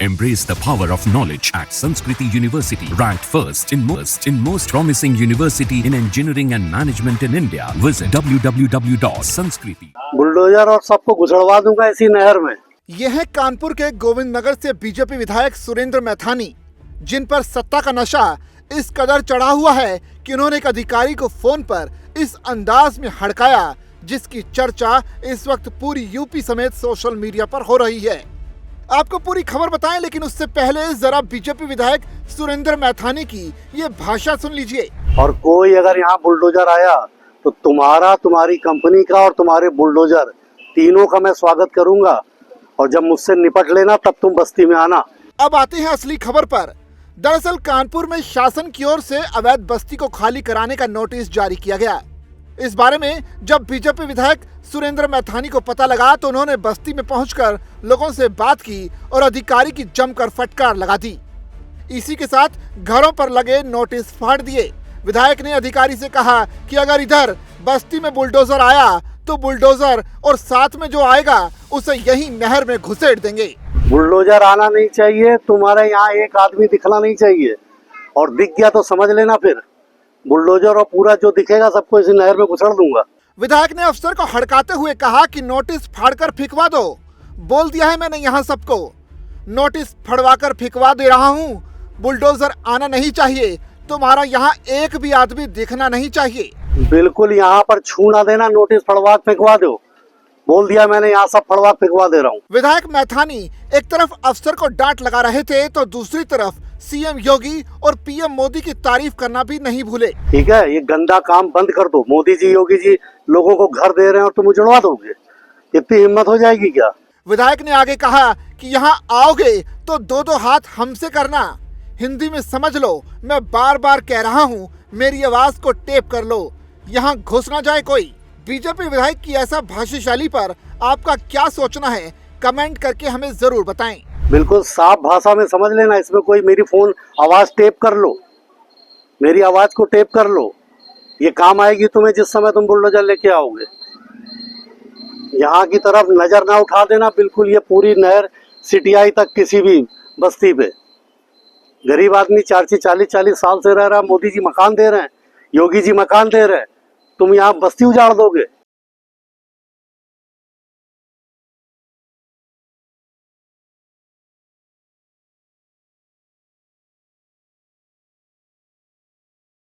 Embrace the power of knowledge at Sanskriti University, ranked first in most promising university in engineering and management in India. Visit www.sanskriti. Bulldozer और सबको घुसड़वा दूंगा इसी नहर में। यह है कानपुर के गोविंद नगर से बीजेपी विधायक सुरेंद्र मैथानी, जिन पर सत्ता का नशा इस कदर चढ़ा हुआ है कि उन्होंने एक अधिकारी को फोन पर इस अंदाज में हड़काया, जिसकी चर्चा इस वक्त पूरी यूपी समेत सोशल मीडिया पर हो रही है। आपको पूरी खबर बताएं, लेकिन उससे पहले जरा बीजेपी विधायक सुरेंद्र मैथानी की ये भाषा सुन लीजिए। और कोई अगर यहाँ बुलडोजर आया तो तुम्हारा, तुम्हारी कंपनी का और तुम्हारे बुलडोजर तीनों का मैं स्वागत करूंगा, और जब मुझसे निपट लेना तब तुम बस्ती में आना। अब आते हैं असली खबर पर। दरअसल कानपुर में शासन की ओर से अवैध बस्ती को खाली कराने का नोटिस जारी किया गया। इस बारे में जब बीजेपी विधायक सुरेंद्र मैथानी को पता लगा तो उन्होंने बस्ती में पहुंचकर लोगों से बात की और अधिकारी की जमकर फटकार लगा दी। इसी के साथ घरों पर लगे नोटिस फाड़ दिए। विधायक ने अधिकारी से कहा कि अगर इधर बस्ती में बुलडोजर आया तो बुलडोजर और साथ में जो आएगा उसे यही नहर में घुसेड़ देंगे। बुलडोजर आना नहीं चाहिए, तुम्हारे यहाँ एक आदमी दिखना नहीं चाहिए, और दिख गया तो समझ लेना फिर बुलडोजर और पूरा जो दिखेगा सबको इसी नहर में घुसड़ दूंगा। विधायक ने अफसर को हड़काते हुए कहा कि नोटिस फाड़कर फिकवा दो। बोल दिया है मैंने यहाँ सबको, नोटिस फड़वाकर फिकवा दे रहा हूँ। बुलडोजर आना नहीं चाहिए, तुम्हारा यहाँ एक भी आदमी दिखना नहीं चाहिए। बिल्कुल यहाँ पर छू ना देना, नोटिस फड़वा फेंकवा दो। बोल दिया मैंने, यहाँ सब फड़वा फेंकवा दे रहा हूँ। विधायक मैथानी एक तरफ अफसर को डांट लगा रहे थे तो दूसरी तरफ सीएम योगी और पीएम मोदी की तारीफ करना भी नहीं भूले। ठीक है, ये गंदा काम बंद कर दो। मोदी जी, योगी जी लोगों को घर दे रहे हैं और तुम उजड़वा दोगे, इतनी हिम्मत हो जाएगी क्या? विधायक ने आगे कहा कि यहाँ आओगे तो दो दो हाथ हमसे करना। हिंदी में समझ लो, मैं बार बार कह रहा हूँ, मेरी आवाज को टेप कर लो, यहाँ घुस ना जाए कोई। बीजेपी विधायक की ऐसा भाषाशैली पर आपका क्या सोचना है, कमेंट करके हमें जरूर बताएं। बिल्कुल साफ भाषा में समझ लेना, इसमें कोई मेरी फोन आवाज टेप कर लो, मेरी आवाज को टेप कर लो, ये काम आएगी तुम्हें जिस समय तुम बुलडोजर लेके आओगे। यहाँ की तरफ नजर ना उठा देना बिल्कुल। ये पूरी नहर सिटियाई तक किसी भी बस्ती पे गरीब आदमी 40 साल से रह रहा है। मोदी जी मकान दे रहे हैं, योगी जी मकान दे रहे हैं, तुम यहाँ बस्ती उजाड़ दोगे।